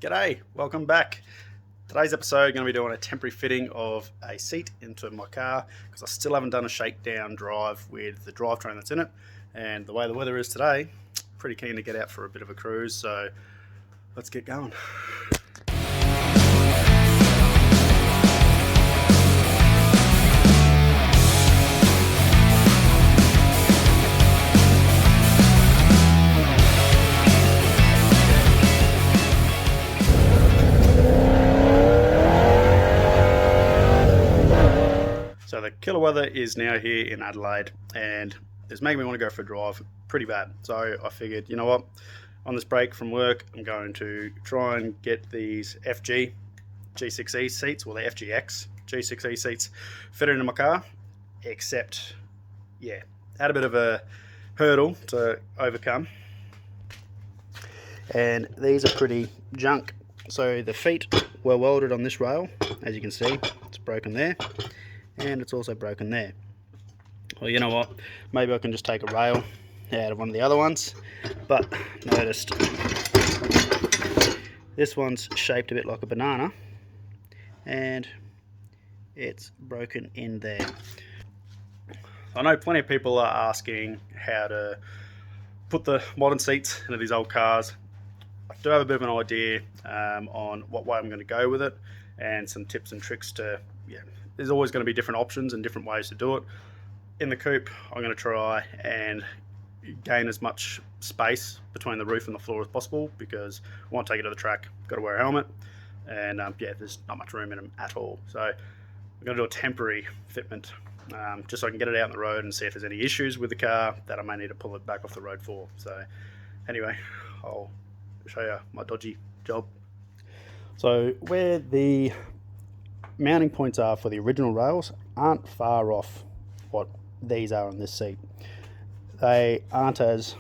G'day, welcome back. Today's episode, going to be doing a temporary fitting of a seat into my car because I still haven't done a shakedown drive with the drivetrain that's in it. And the way the weather is today, pretty keen to get out for a bit of a cruise, so let's get going. So the killer weather is now here in Adelaide and it's making me want to go for a drive pretty bad. So I figured, you know what, on this break from work, I'm going to try and get these FG G6E seats, or the FGX G6E seats fitted into my car, except, yeah, had a bit of a hurdle to overcome. And these are pretty junk. So the feet were welded on this rail, as you can see, it's broken there. And it's also broken there. Well, you know what, maybe I can just take a rail out of one of the other ones, but noticed this one's shaped a bit like a banana and it's broken in there. I know plenty of people are asking how to put the modern seats into these old cars. I do have a bit of an idea on what way I'm going to go with it and some tips and tricks to, there's always going to be different options and different ways to do it. In the coupe, I'm going to try and gain as much space between the roof and the floor as possible because I want to take it to the track, got to wear a helmet, and there's not much room in them at all. So I'm going to do a temporary fitment just so I can get it out on the road and see if there's any issues with the car that I may need to pull it back off the road for. So anyway, I'll show you my dodgy job. So where the mounting points are for the original rails aren't far off what these are on this seat. They aren't as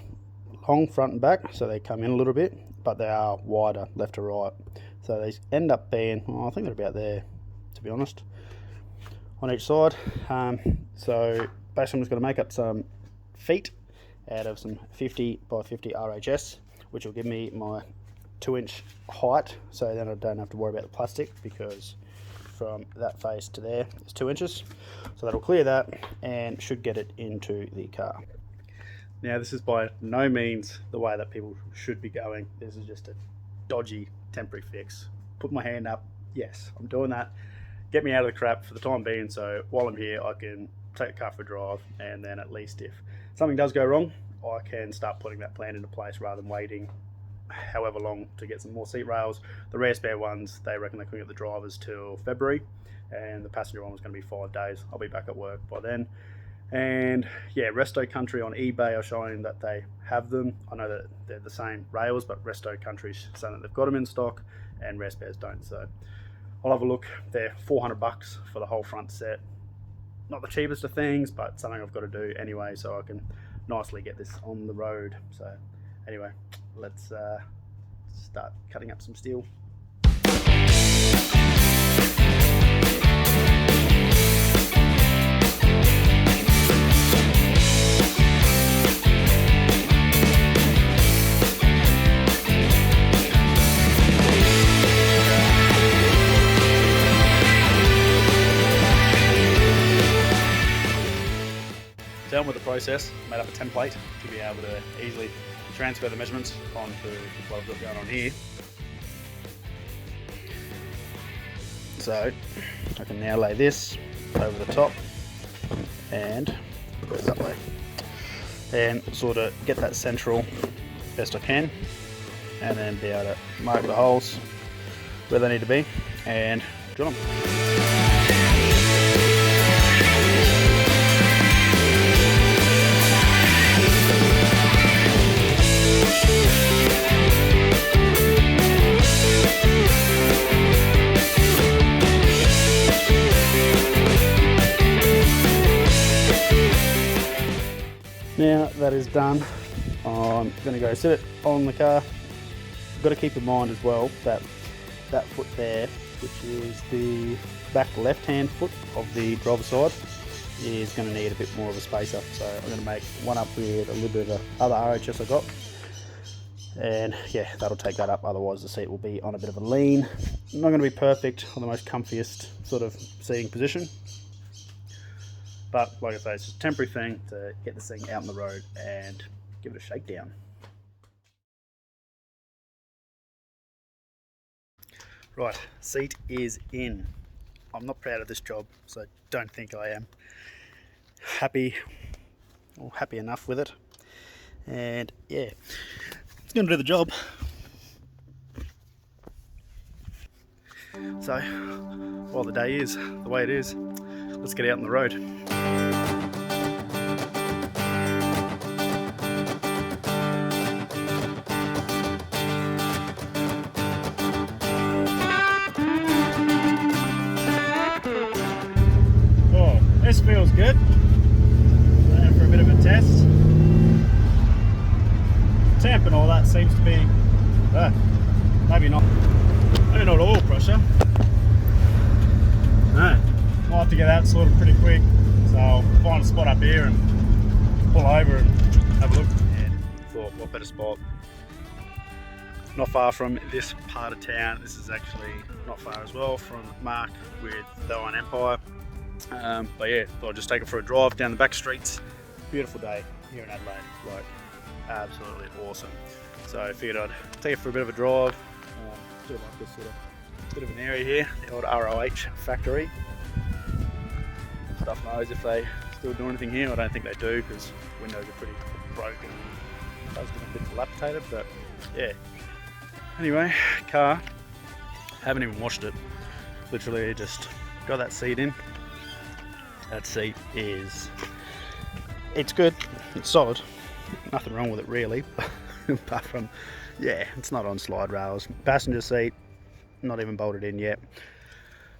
long front and back, so they come in a little bit, but they are wider left to right. So they end up being, well, I think they're about there, to be honest, on each side. So basically I'm just going to make up some feet out of some 50 by 50 RHS, which will give me my 2-inch height, so then I don't have to worry about the plastic because from that face to there is 2 inches, so that'll clear that and should get it into the car. Now this is by no means the way that people should be going. This is just a dodgy temporary fix. Put my hand up, yes, I'm doing that, get me out of the crap for the time being, so while I'm here I can take the car for a drive, and then at least if something does go wrong I can start putting that plan into place rather than waiting however long to get some more seat rails. The rare spare ones, they reckon they couldn't get the drivers till February, and the passenger one was going to be 5 days. I'll be back at work by then. And yeah, Resto Country on eBay are showing that they have them. I know that they're the same rails, but Resto Country's saying that they've got them in stock and rare spares don't. So I'll have a look. They're $400 for the whole front set. Not the cheapest of things, but something I've got to do anyway so I can nicely get this on the road. So anyway, let's start cutting up some steel. Done with the process, made up a template to be able to easily transfer the measurements onto what I've got going on here. So I can now lay this over the top and put it that way and sort of get that central best I can, and then be able to mark the holes where they need to be and drill them. Now that is done, I'm going to go sit it on the car. I've got to keep in mind as well that that foot there, which is the back left hand foot of the driver's side, is going to need a bit more of a spacer. So I'm going to make one up with a little bit of the other RHS I got. and yeah, that'll take that up. Otherwise the seat will be on a bit of a lean. Not going to be perfect on the most comfiest sort of seating position, but like I say, it's just a temporary thing to get this thing out on the road and give it a shakedown. Right, seat is in. I'm not proud of this job, so don't think I am. Happy enough with it, and yeah, it's going to do the job. So while the day is the way it is, let's get out on the road. Oh, this feels good. For a bit of a test. Temp and all that seems to be maybe not oil pressure. No, I'll have to get that sorted pretty quick, so I'll find a spot up here and pull over and have a look. And thought, what better spot? Not far from this part of town. This is actually not far as well from Mark with the Iron Empire. But yeah, thought I'd just take it for a drive down the back streets. Beautiful day here in Adelaide, like absolutely awesome. So I figured I'd take it for a bit of a drive. Do like this sort of bit of an area here, the old ROH factory. Stuff knows if they still do anything here. I don't think they do, because windows are pretty broken and it does get a bit dilapidated, but yeah. Anyway, car, haven't even washed it. Literally just got that seat in. That seat is, it's good, it's solid, nothing wrong with it really, apart from, yeah, it's not on slide rails. Passenger seat, not even bolted in yet.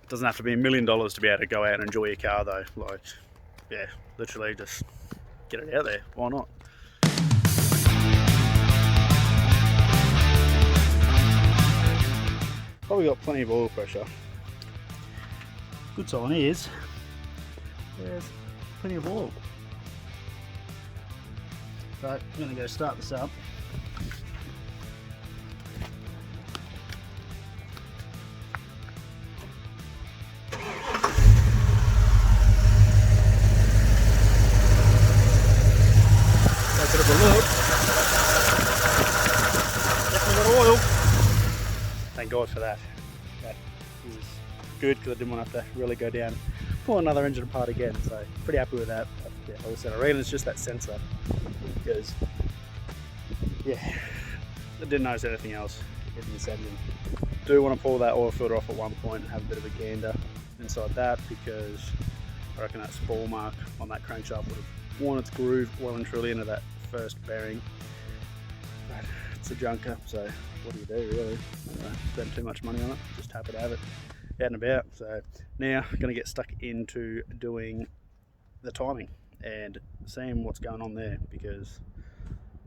Doesn't have to be $1 million to be able to go out and enjoy your car though. Like, yeah, literally just get it out there, why not? Probably got plenty of oil pressure. Good sign is, there's plenty of oil. So I'm going to go start this up. Take a bit of a look. Definitely got oil. Thank God for that. That is good, because I didn't want to have to really go down, pull another engine apart again. So pretty happy with that. But yeah, like I said, I reckon it's just that sensor, because yeah, I didn't notice anything else in this engine. Do want to pull that oil filter off at one point and have a bit of a gander inside that, because I reckon that spoil mark on that crankshaft would have worn its groove well and truly into that first bearing. But it's a junker, so what do you do really? I don't spend too much money on it, just happy to have it out and about. So now I'm going to get stuck into doing the timing and seeing what's going on there, because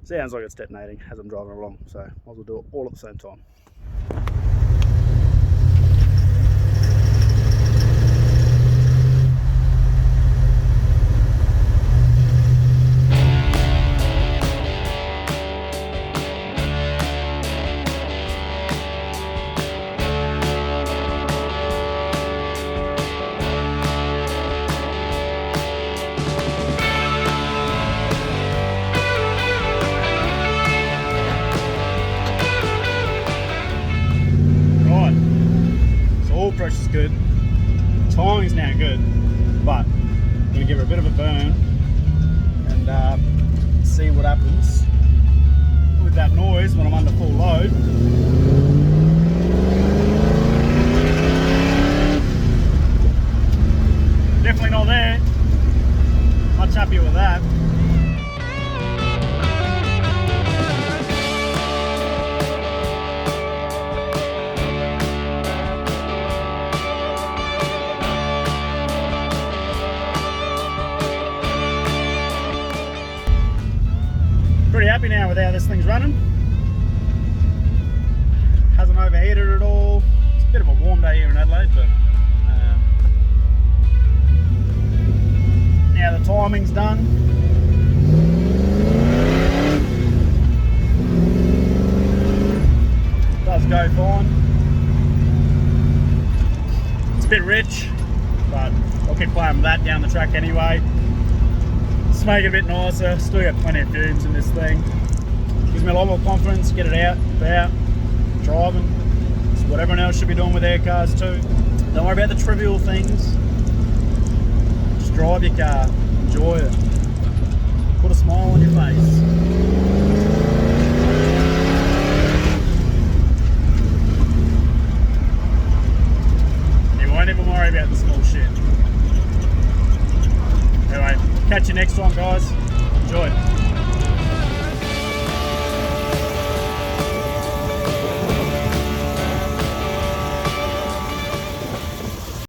it sounds like it's detonating as I'm driving along, so might as well do it all at the same time. Pressure's good, timing's now good, but I'm going to give her a bit of a burn and see what happens with that noise when I'm under full load. Definitely not there. Much happier with that. Pretty happy now with how this thing's running. Hasn't overheated at all. It's a bit of a warm day here in Adelaide, but now the timing's done. drives go fine. It's a bit rich, but I'll keep playing with that down the track anyway. Just make it a bit nicer. Still got plenty of fumes in this thing. Gives me a lot more confidence, get it out, about, driving. It's what everyone else should be doing with their cars too. Don't worry about the trivial things. Just drive your car, enjoy it. Put a smile on your face. You won't even worry about the small shit. Anyway, catch you next time, guys. Enjoy.